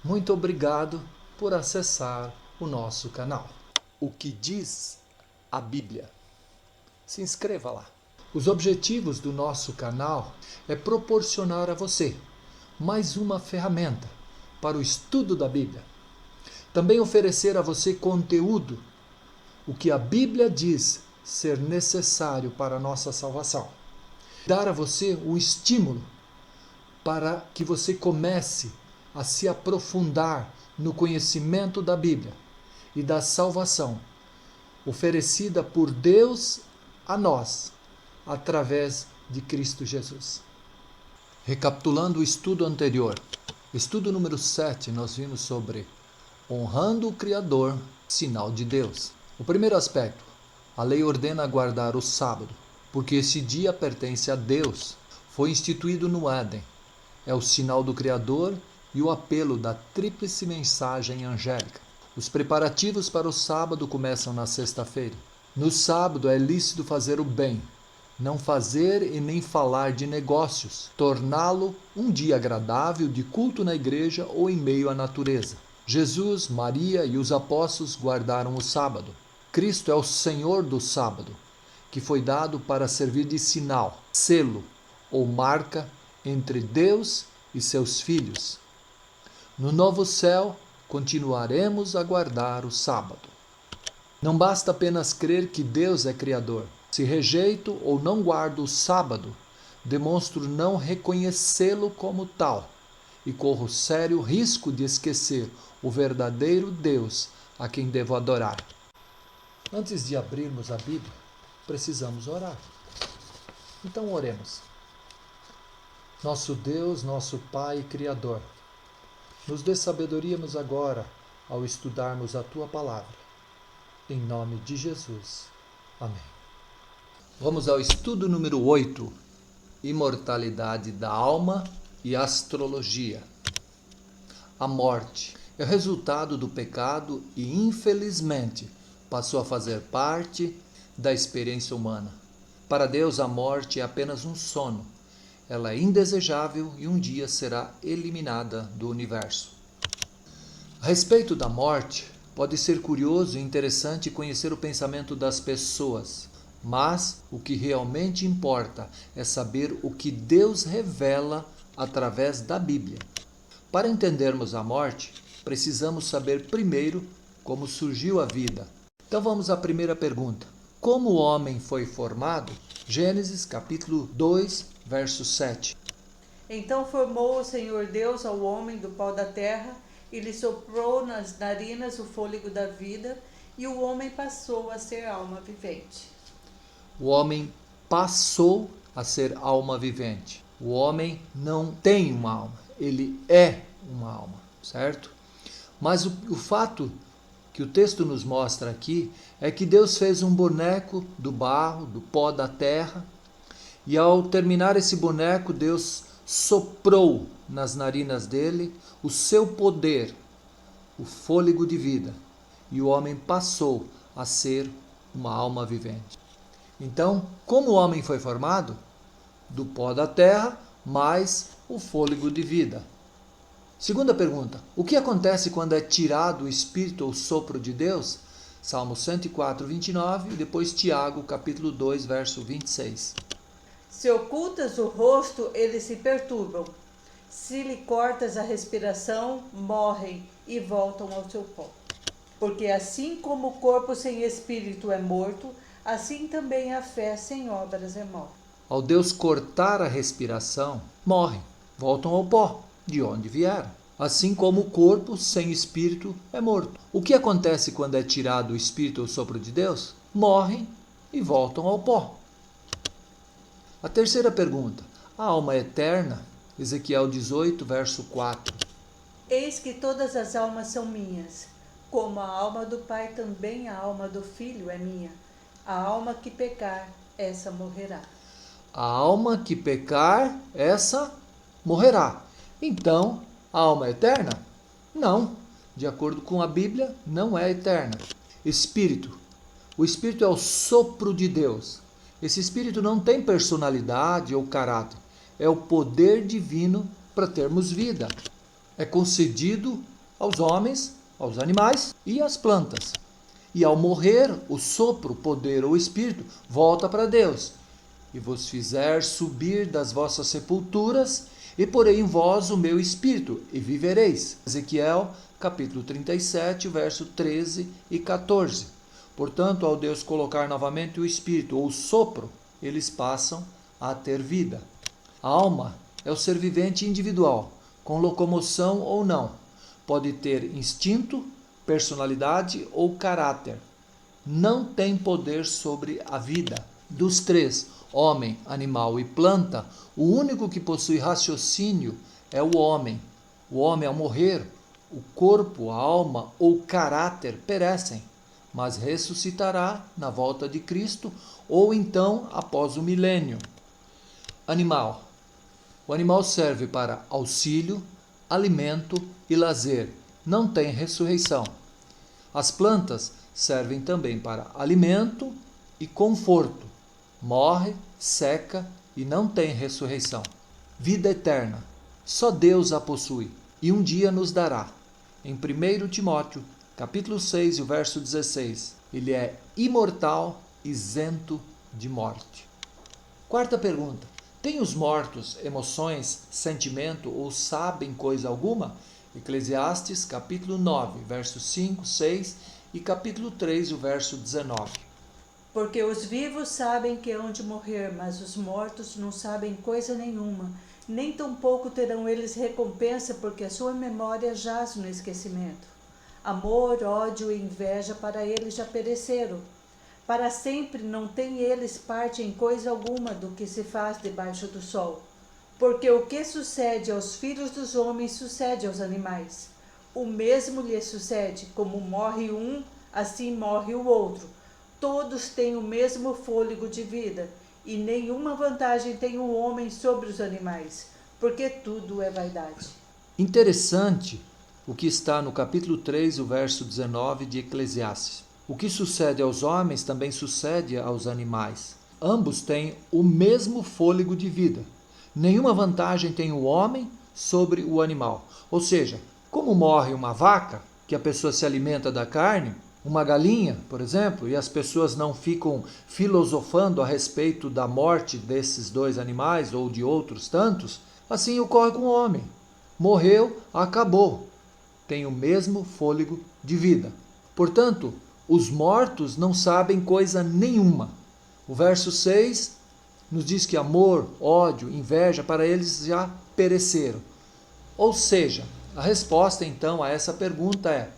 Muito obrigado por acessar o nosso canal. O que diz a Bíblia? Se inscreva lá. Os objetivos do nosso canal é proporcionar a você mais uma ferramenta para o estudo da Bíblia. Também oferecer a você conteúdo, o que a Bíblia diz ser necessário para a nossa salvação. Dar a você um estímulo para que você comece a se aprofundar no conhecimento da Bíblia e da salvação oferecida por Deus a nós através de Cristo Jesus. Recapitulando o estudo anterior, estudo número 7, nós vimos sobre honrando o Criador, sinal de Deus. O primeiro aspecto, a lei ordena guardar o sábado, porque esse dia pertence a Deus, foi instituído no Éden. É o sinal do Criador e o apelo da tríplice mensagem angélica. Os preparativos para o sábado começam na sexta-feira. No sábado é lícito fazer o bem, não fazer e nem falar de negócios, torná-lo um dia agradável de culto na igreja ou em meio à natureza. Jesus, Maria e os apóstolos guardaram o sábado. Cristo é o Senhor do sábado, que foi dado para servir de sinal, selo ou marca entre Deus e seus filhos. No novo céu, continuaremos a guardar o sábado. Não basta apenas crer que Deus é Criador. Se rejeito ou não guardo o sábado, demonstro não reconhecê-lo como tal e corro sério risco de esquecer o verdadeiro Deus a quem devo adorar. Antes de abrirmos a Bíblia, precisamos orar. Então oremos. Nosso Deus, nosso Pai e Criador, nos dê sabedoria-nos agora ao estudarmos a Tua Palavra. Em nome de Jesus. Amém. Vamos ao estudo número 8, imortalidade da alma e astrologia. A morte é resultado do pecado e, infelizmente, passou a fazer parte da experiência humana. Para Deus, a morte é apenas um sono. Ela é indesejável e um dia será eliminada do universo. A respeito da morte, pode ser curioso e interessante conhecer o pensamento das pessoas, mas o que realmente importa é saber o que Deus revela através da Bíblia. Para entendermos a morte, precisamos saber primeiro como surgiu a vida. Então vamos à primeira pergunta. Como o homem foi formado? Gênesis capítulo 2, verso 7. Então formou o Senhor Deus ao homem do pó da terra e lhe soprou nas narinas o fôlego da vida, e o homem passou a ser alma vivente. O homem passou a ser alma vivente. O homem não tem uma alma, ele é uma alma, certo? Mas o fato que o texto nos mostra aqui é que Deus fez um boneco do barro, do pó da terra, e ao terminar esse boneco, Deus soprou nas narinas dele o seu poder, o fôlego de vida, e o homem passou a ser uma alma vivente. Então, como o homem foi formado? Do pó da terra, mais o fôlego de vida. Segunda pergunta, o que acontece quando é tirado o Espírito ou sopro de Deus? Salmo 104, 29 e depois Tiago, capítulo 2, verso 26. Se ocultas o rosto, eles se perturbam. Se lhe cortas a respiração, morrem e voltam ao seu pó. Porque assim como o corpo sem espírito é morto, assim também a fé sem obras é morta. Ao Deus cortar a respiração, morrem, voltam ao pó, de onde vieram. Assim como o corpo sem espírito é morto. O que acontece quando é tirado o espírito ou sopro de Deus? Morrem e voltam ao pó. A terceira pergunta, a alma é eterna? Ezequiel 18, verso 4. Eis que todas as almas são minhas, como a alma do Pai também a alma do Filho é minha. A alma que pecar, essa morrerá. A alma que pecar, essa morrerá. Então, a alma é eterna? Não. De acordo com a Bíblia, não é eterna. Espírito. O Espírito é o sopro de Deus. Esse Espírito não tem personalidade ou caráter. É o poder divino para termos vida. É concedido aos homens, aos animais e às plantas. E ao morrer, o sopro, o poder ou o espírito volta para Deus. E vos fizer subir das vossas sepulturas, e porei em vós o meu espírito, e vivereis. Ezequiel, capítulo 37, verso 13 e 14. Portanto, ao Deus colocar novamente o espírito ou o sopro, eles passam a ter vida. A alma é o ser vivente individual, com locomoção ou não. Pode ter instinto, personalidade ou caráter. Não tem poder sobre a vida. Dos três, homem, animal e planta, o único que possui raciocínio é o homem. O homem, ao morrer, o corpo, a alma ou caráter perecem, mas ressuscitará na volta de Cristo ou então após o milênio. Animal. O animal serve para auxílio, alimento e lazer. Não tem ressurreição. As plantas servem também para alimento e conforto. Morre, seca e não tem ressurreição. Vida eterna. Só Deus a possui e um dia nos dará. Em 1 Timóteo, capítulo 6, o verso 16. Ele é imortal, isento de morte. Quarta pergunta. Têm os mortos emoções, sentimento ou sabem coisa alguma? Eclesiastes, capítulo 9, versos 5, 6 e capítulo 3, o verso 19. Porque os vivos sabem que hão de morrer, mas os mortos não sabem coisa nenhuma, nem tampouco terão eles recompensa, porque a sua memória jaz no esquecimento. Amor, ódio e inveja para eles já pereceram. Para sempre não têm eles parte em coisa alguma do que se faz debaixo do sol. Porque o que sucede aos filhos dos homens sucede aos animais. O mesmo lhes sucede, como morre um, assim morre o outro. Todos têm o mesmo fôlego de vida, e nenhuma vantagem tem o homem sobre os animais, porque tudo é vaidade. Interessante o que está no capítulo 3, o verso 19 de Eclesiastes. O que sucede aos homens também sucede aos animais. Ambos têm o mesmo fôlego de vida. Nenhuma vantagem tem o homem sobre o animal. Ou seja, como morre uma vaca, que a pessoa se alimenta da carne, uma galinha, por exemplo, e as pessoas não ficam filosofando a respeito da morte desses dois animais ou de outros tantos, assim ocorre com o homem. Morreu, acabou. Tem o mesmo fôlego de vida. Portanto, os mortos não sabem coisa nenhuma. O verso 6 nos diz que amor, ódio, inveja para eles já pereceram. Ou seja, a resposta então a essa pergunta é: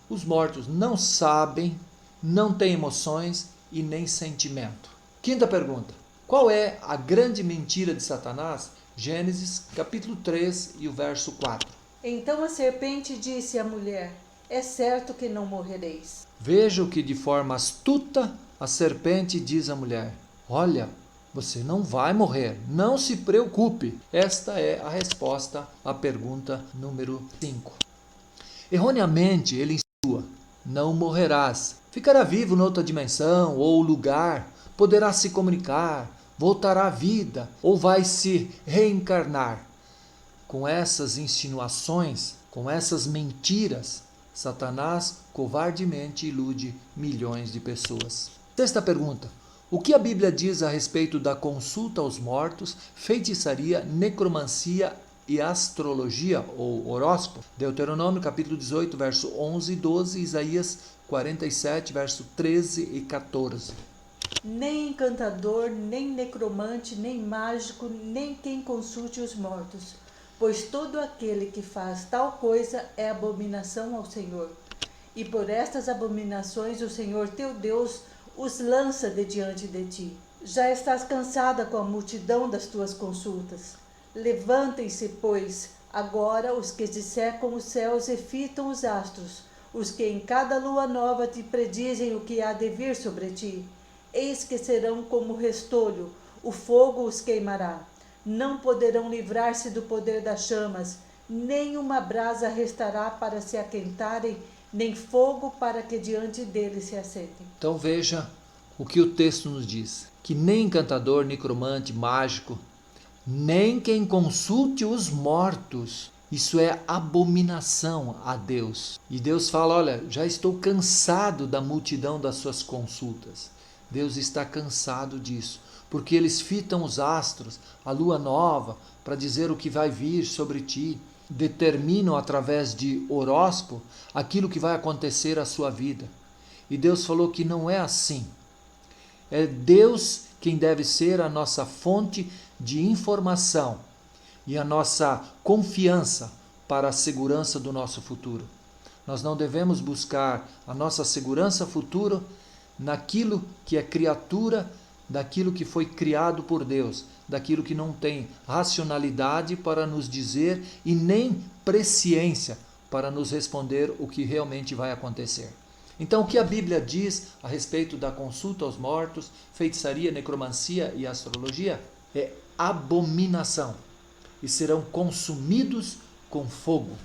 os mortos não sabem, não têm emoções e nem sentimento. Quinta pergunta: qual é a grande mentira de Satanás? Gênesis capítulo 3 e o verso 4. Então a serpente disse à mulher: é certo que não morrereis. Veja o que de forma astuta a serpente diz à mulher: olha, você não vai morrer, não se preocupe. Esta é a resposta à pergunta número 5. Erroneamente ele insinua: não morrerás, ficará vivo noutra dimensão ou lugar, poderá se comunicar, voltará à vida ou vai se reencarnar. Com essas insinuações, com essas mentiras, Satanás covardemente ilude milhões de pessoas. Sexta pergunta: o que a Bíblia diz a respeito da consulta aos mortos, feitiçaria, necromancia e astrologia ou horóscopo? Deuteronômio capítulo 18, verso 11 e 12, Isaías 47, verso 13 e 14. Nem encantador, nem necromante, nem mágico, nem quem consulte os mortos, pois todo aquele que faz tal coisa é abominação ao Senhor. E por estas abominações o Senhor teu Deus os lança de diante de ti. Já estás cansada com a multidão das tuas consultas. Levantem-se, pois, agora os que dissecam os céus e fitam os astros, os que em cada lua nova te predizem o que há de vir sobre ti. Eis que serão como restolho, o fogo os queimará. Não poderão livrar-se do poder das chamas, nem uma brasa restará para se aquentarem, nem fogo para que diante deles se assentem. Então veja o que o texto nos diz: que nem encantador, necromante, mágico, nem quem consulte os mortos Isso é abominação a Deus. E Deus fala, olha, já estou cansado da multidão das suas consultas. Deus está cansado disso, porque eles fitam os astros, a lua nova, para dizer o que vai vir sobre ti. Determinam através de horóscopo aquilo que vai acontecer à sua vida. E Deus falou que não é assim. É Deus quem deve ser a nossa fonte de informação e a nossa confiança para a segurança do nosso futuro. Nós não devemos buscar a nossa segurança futura naquilo que é criatura, daquilo que foi criado por Deus, daquilo que não tem racionalidade para nos dizer e nem presciência para nos responder o que realmente vai acontecer. Então, o que a Bíblia diz a respeito da consulta aos mortos, feitiçaria, necromancia e astrologia é abominação e serão consumidos com fogo.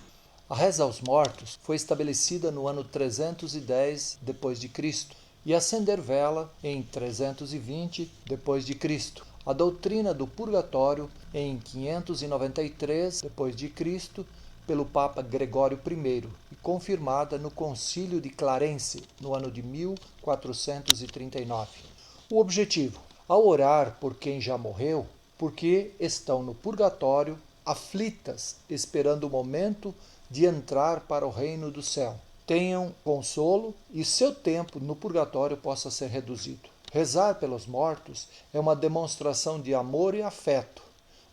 A reza aos mortos foi estabelecida no ano 310 depois de Cristo e acender vela em 320 depois de Cristo. A doutrina do purgatório em 593 depois de Cristo pelo Papa Gregório I e confirmada no Concílio de Clarence no ano de 1439. O objetivo: ao orar por quem já morreu, porque estão no purgatório, aflitas, esperando o momento de entrar para o reino do céu, tenham consolo e seu tempo no purgatório possa ser reduzido. Rezar pelos mortos é uma demonstração de amor e afeto.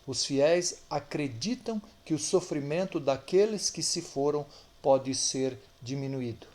Os fiéis acreditam que o sofrimento daqueles que se foram pode ser diminuído.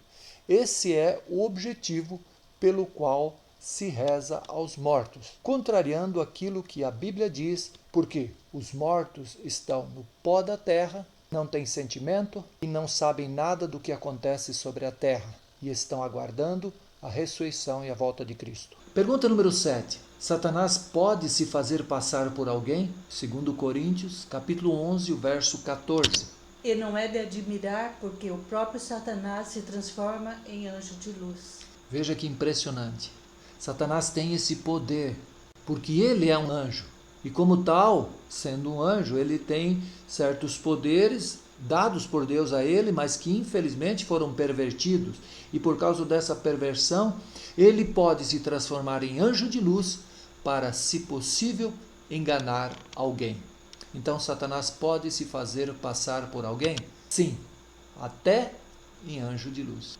Esse é o objetivo pelo qual se reza aos mortos, contrariando aquilo que a Bíblia diz, porque os mortos estão no pó da terra, não têm sentimento e não sabem nada do que acontece sobre a terra e estão aguardando a ressurreição e a volta de Cristo. Pergunta número 7. Satanás pode se fazer passar por alguém? Segundo Coríntios, capítulo 11, o verso 14. E não é de admirar, porque o próprio Satanás se transforma em anjo de luz. Veja que impressionante. Satanás tem esse poder, porque ele é um anjo. E como tal, sendo um anjo, ele tem certos poderes dados por Deus a ele, mas que infelizmente foram pervertidos. E por causa dessa perversão, ele pode se transformar em anjo de luz para, se possível, enganar alguém. Então Satanás pode se fazer passar por alguém? Sim, até em anjo de luz.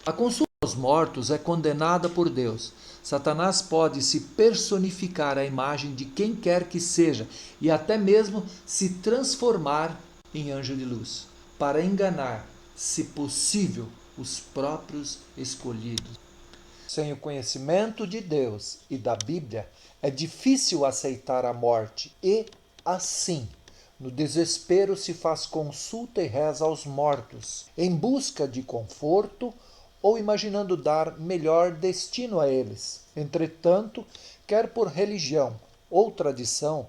A consulta aos mortos é condenada por Deus. Satanás pode se personificar à imagem de quem quer que seja e até mesmo se transformar em anjo de luz, para enganar, se possível, os próprios escolhidos. Sem o conhecimento de Deus e da Bíblia, é difícil aceitar a morte e, assim, no desespero se faz consulta e reza aos mortos, em busca de conforto ou imaginando dar melhor destino a eles. Entretanto, quer por religião ou tradição,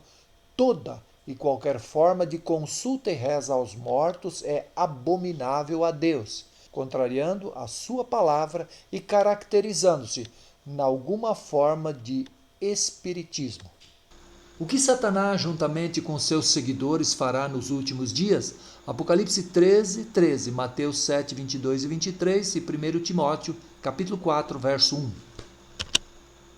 toda e qualquer forma de consulta e reza aos mortos é abominável a Deus, contrariando a sua palavra e caracterizando-se em alguma forma de espiritismo. O que Satanás, juntamente com seus seguidores, fará nos últimos dias? Apocalipse 13, 13, Mateus 7, 22 e 23 e 1 Timóteo, capítulo 4, verso 1.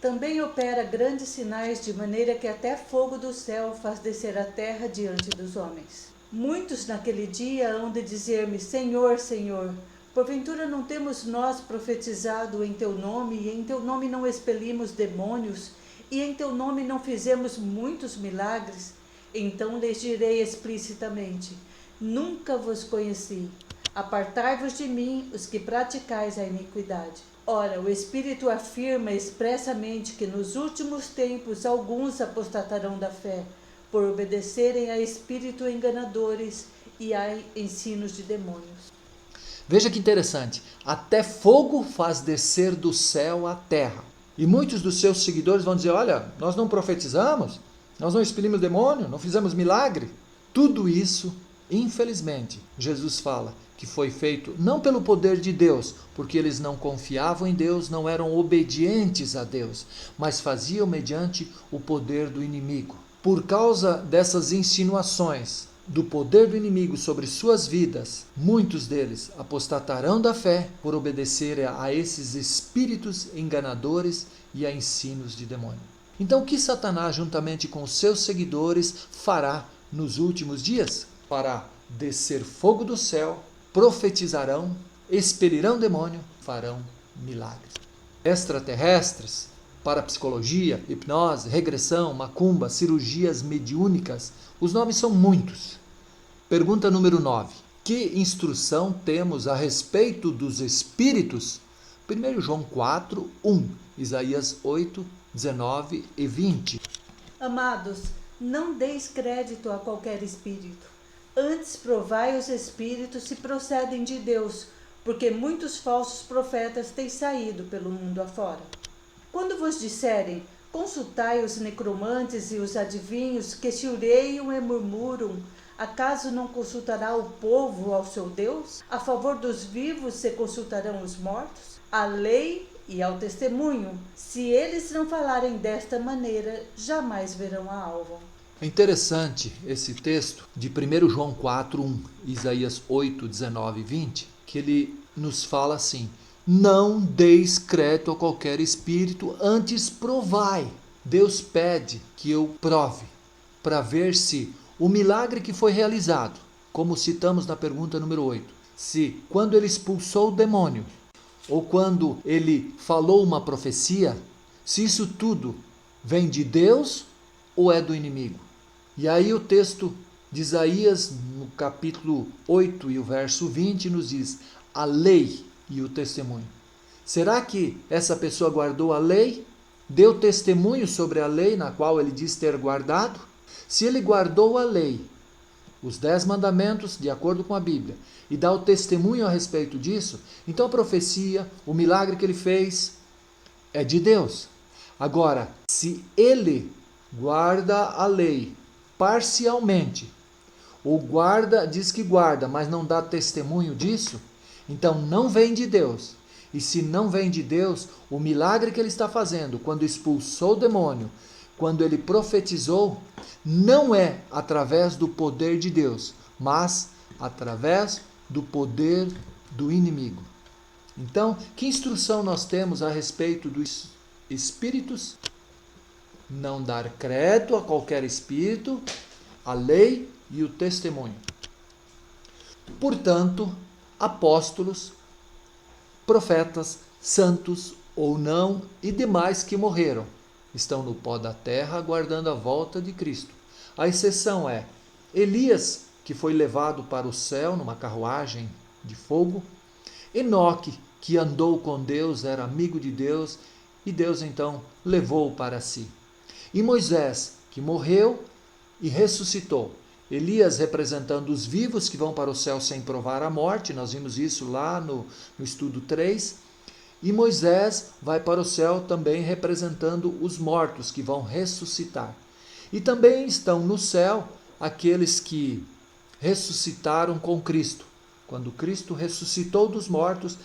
Também opera grandes sinais, de maneira que até fogo do céu faz descer a terra diante dos homens. Muitos naquele dia hão de dizer-me: Senhor, Senhor, porventura não temos nós profetizado em teu nome, e em teu nome não expelimos demônios, e em teu nome não fizemos muitos milagres? Então lhes direi explicitamente: nunca vos conheci. Apartai-vos de mim, os que praticais a iniquidade. Ora, o Espírito afirma expressamente que nos últimos tempos alguns apostatarão da fé, por obedecerem a espíritos enganadores e a ensinos de demônios. Veja que interessante, até fogo faz descer do céu à terra. E muitos dos seus seguidores vão dizer: olha, nós não profetizamos, nós não expelimos demônio, não fizemos milagre. Tudo isso, infelizmente, Jesus fala que foi feito não pelo poder de Deus, porque eles não confiavam em Deus, não eram obedientes a Deus, mas faziam mediante o poder do inimigo. Por causa dessas insinuações, do poder do inimigo sobre suas vidas, muitos deles apostatarão da fé por obedecerem a esses espíritos enganadores e a ensinos de demônio. Então, o que Satanás, juntamente com seus seguidores, fará nos últimos dias? Fará descer fogo do céu, profetizarão, expelirão demônio, farão milagres. Extraterrestres, parapsicologia, hipnose, regressão, macumba, cirurgias mediúnicas, os nomes são muitos. Pergunta número 9. Que instrução temos a respeito dos espíritos? 1 João 4, 1, Isaías 8, 19 e 20. Amados, não deis crédito a qualquer espírito. Antes provai os espíritos se procedem de Deus, porque muitos falsos profetas têm saído pelo mundo afora. Quando vos disserem, consultai os necromantes e os adivinhos que chureiam e murmuram, acaso não consultará o povo ao seu Deus? A favor dos vivos se consultarão os mortos? A lei e ao testemunho, se eles não falarem desta maneira, jamais verão a alva. É interessante esse texto de 1 João 4, 1, Isaías 8, 19 e 20, que ele nos fala assim: não deis crédito a qualquer espírito, antes provai. Deus pede que eu prove, para ver se o milagre que foi realizado, como citamos na pergunta número 8, se quando ele expulsou o demônio, ou quando ele falou uma profecia, se isso tudo vem de Deus ou é do inimigo. E aí o texto de Isaías, no capítulo 8 e o verso 20, nos diz: a lei e o testemunho. Será que essa pessoa guardou a lei? Deu testemunho sobre a lei na qual ele diz ter guardado? Se ele guardou a lei, os 10 mandamentos, de acordo com a Bíblia, e dá o testemunho a respeito disso, então a profecia, o milagre que ele fez, é de Deus. Agora, se ele guarda a lei parcialmente, ou diz que guarda, mas não dá testemunho disso, então não vem de Deus. E se não vem de Deus, o milagre que ele está fazendo, quando expulsou o demônio, quando ele profetizou, não é através do poder de Deus, mas através do poder do inimigo. Então, que instrução nós temos a respeito dos espíritos? Não dar crédito a qualquer espírito, a lei e o testemunho. Portanto, apóstolos, profetas, santos ou não e demais que morreram estão no pó da terra aguardando a volta de Cristo. A exceção é Elias, que foi levado para o céu numa carruagem de fogo, Enoque, que andou com Deus, era amigo de Deus, e Deus então levou-o para si. E Moisés, que morreu e ressuscitou. Elias representando os vivos que vão para o céu sem provar a morte, nós vimos isso lá no estudo 3. E Moisés vai para o céu também representando os mortos que vão ressuscitar. E também estão no céu aqueles que ressuscitaram com Cristo. Quando Cristo ressuscitou dos mortos,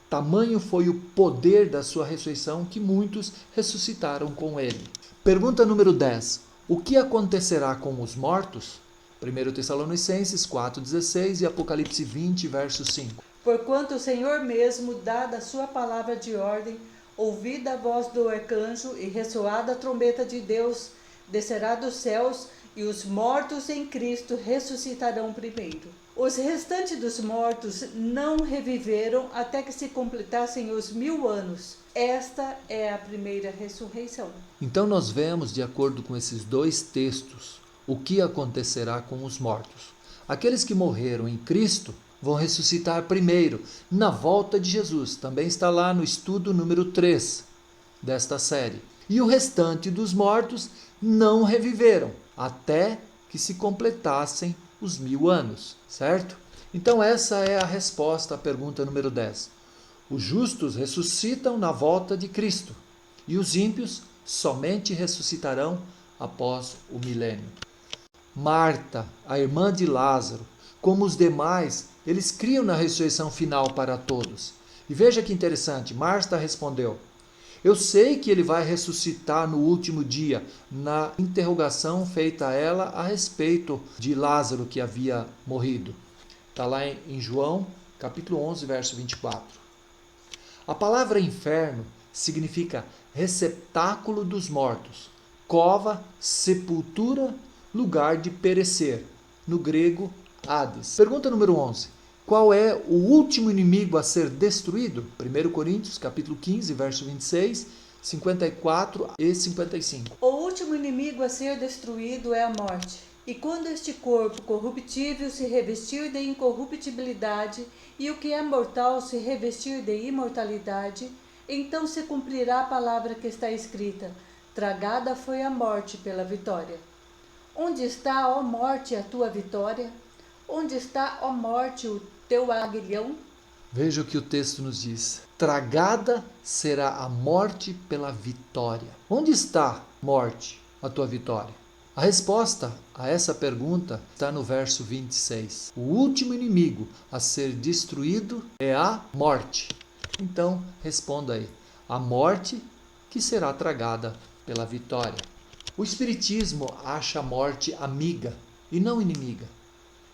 tamanho foi o poder da sua ressurreição que muitos ressuscitaram com ele. Pergunta número 10. O que acontecerá com os mortos? 1 Tessalonicenses 4,16 e Apocalipse 20, verso 5. Porquanto o Senhor mesmo, dada a sua palavra de ordem, ouvida a voz do arcanjo e ressoada a trombeta de Deus, descerá dos céus, e os mortos em Cristo ressuscitarão primeiro. Os restantes dos mortos não reviveram até que se completassem os 1000 anos. Esta é a primeira ressurreição. Então nós vemos, de acordo com esses dois textos, o que acontecerá com os mortos. Aqueles que morreram em Cristo vão ressuscitar primeiro, na volta de Jesus. Também está lá no estudo número 3 desta série. E o restante dos mortos não reviveram, até que se completassem os 1000 anos, certo? Então essa é a resposta à pergunta número 10. Os justos ressuscitam na volta de Cristo, e os ímpios somente ressuscitarão após o milênio. Marta, a irmã de Lázaro, como os demais, eles criam na ressurreição final para todos. E veja que interessante, Marta respondeu: Eu sei que ele vai ressuscitar no último dia, na interrogação feita a ela a respeito de Lázaro que havia morrido. Está lá em João, capítulo 11, verso 24. A palavra inferno significa receptáculo dos mortos, cova, sepultura, lugar de perecer. No grego, Hades. Pergunta número 11. Qual é o último inimigo a ser destruído? 1 Coríntios, capítulo 15, verso 26, 54 e 55. O último inimigo a ser destruído é a morte. E quando este corpo corruptível se revestir de incorruptibilidade, e o que é mortal se revestir de imortalidade, então se cumprirá a palavra que está escrita: tragada foi a morte pela vitória. Onde está, ó morte, a tua vitória? Onde está, ó morte, o teu aguilhão? Veja o que o texto nos diz. Tragada será a morte pela vitória. Onde está, morte, a tua vitória? A resposta a essa pergunta está no verso 26. O último inimigo a ser destruído é a morte. Então, responda aí. A morte que será tragada pela vitória. O Espiritismo acha a morte amiga e não inimiga.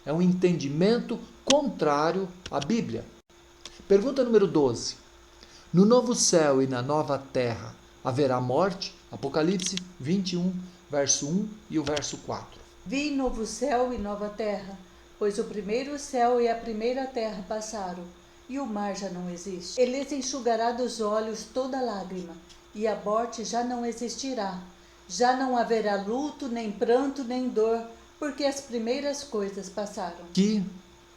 É um entendimento contrário à Bíblia. Pergunta número 12. No novo céu e na nova terra haverá morte? Apocalipse 21, verso 1 e o verso 4. Vi novo céu e nova terra, pois o primeiro céu e a primeira terra passaram, e o mar já não existe. Ele enxugará dos olhos toda lágrima, e a morte já não existirá. Já não haverá luto, nem pranto, nem dor, porque as primeiras coisas passaram. Que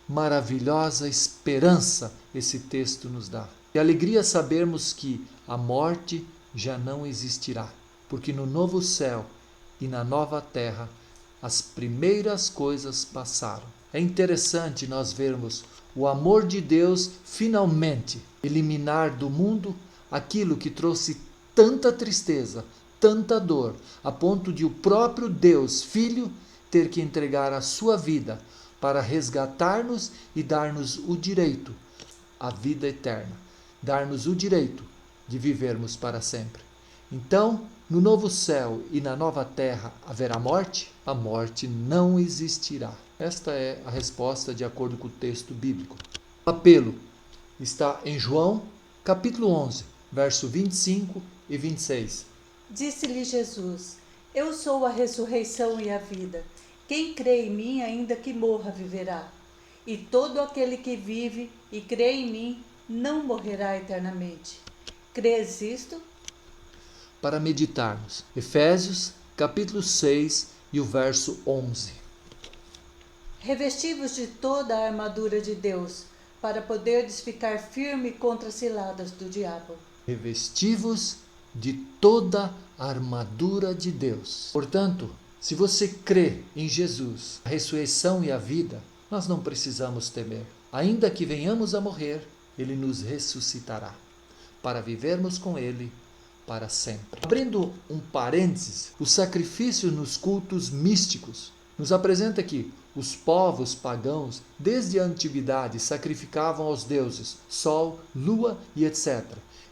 maravilhosa esperança esse texto nos dá. Que alegria sabermos que a morte já não existirá, porque no novo céu e na nova terra as primeiras coisas passaram. É interessante nós vermos o amor de Deus finalmente eliminar do mundo aquilo que trouxe tanta tristeza, tanta dor, a ponto de o próprio Deus, Filho, ter que entregar a sua vida para resgatar-nos e dar-nos o direito à vida eterna, dar-nos o direito de vivermos para sempre. Então, no novo céu e na nova terra haverá morte? A morte não existirá. Esta é a resposta de acordo com o texto bíblico. O apelo está em João, capítulo 11, verso 25 e 26. Disse-lhe Jesus: Eu sou a ressurreição e a vida. Quem crê em mim, ainda que morra, viverá. E todo aquele que vive e crê em mim não morrerá eternamente. Crês isto? Para meditarmos, Efésios, capítulo 6 e o verso 11. Revestivos de toda a armadura de Deus, para poderdes ficar firme contra as ciladas do diabo. Revestivos de toda a armadura de Deus. Portanto, se você crê em Jesus, a ressurreição e a vida, nós não precisamos temer. Ainda que venhamos a morrer, Ele nos ressuscitará, para vivermos com Ele para sempre. Abrindo um parênteses, o sacrifício nos cultos místicos nos apresenta que os povos pagãos, desde a antiguidade, sacrificavam aos deuses sol, lua e etc.,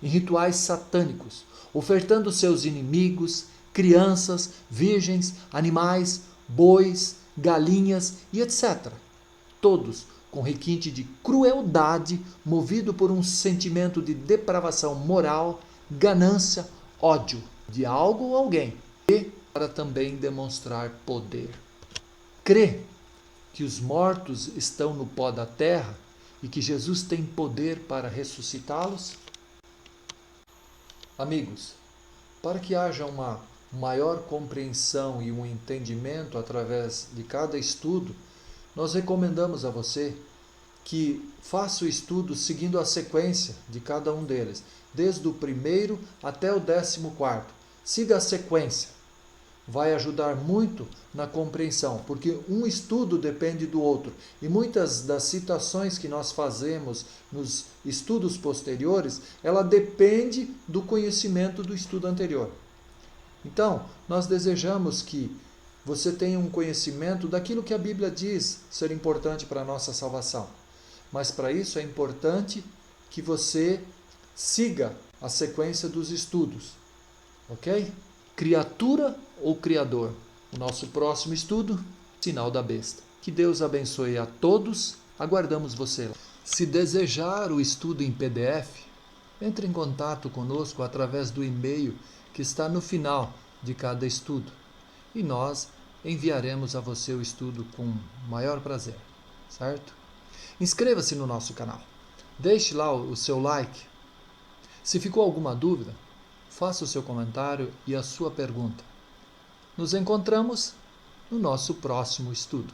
em rituais satânicos, ofertando seus inimigos, crianças, virgens, animais, bois, galinhas e etc. Todos com requinte de crueldade, movido por um sentimento de depravação moral, ganância, ódio de algo ou alguém, e para também demonstrar poder. Crê que os mortos estão no pó da terra e que Jesus tem poder para ressuscitá-los? Amigos, para que haja uma maior compreensão e um entendimento através de cada estudo, nós recomendamos a você que faça o estudo seguindo a sequência de cada um deles, desde o primeiro até o 14º. Siga a sequência. Vai ajudar muito na compreensão, porque um estudo depende do outro. E muitas das citações que nós fazemos nos estudos posteriores, ela depende do conhecimento do estudo anterior. Então, nós desejamos que você tenha um conhecimento daquilo que a Bíblia diz ser importante para a nossa salvação. Mas para isso é importante que você siga a sequência dos estudos, ok? Criatura ou Criador? O nosso próximo estudo, sinal da besta. Que Deus abençoe a todos, aguardamos você lá. Se desejar o estudo em PDF, entre em contato conosco através do e-mail que está no final de cada estudo e nós enviaremos a você o estudo com maior prazer, certo? Inscreva-se no nosso canal, deixe lá o seu like. Se ficou alguma dúvida, faça o seu comentário e a sua pergunta. Nos encontramos no nosso próximo estudo.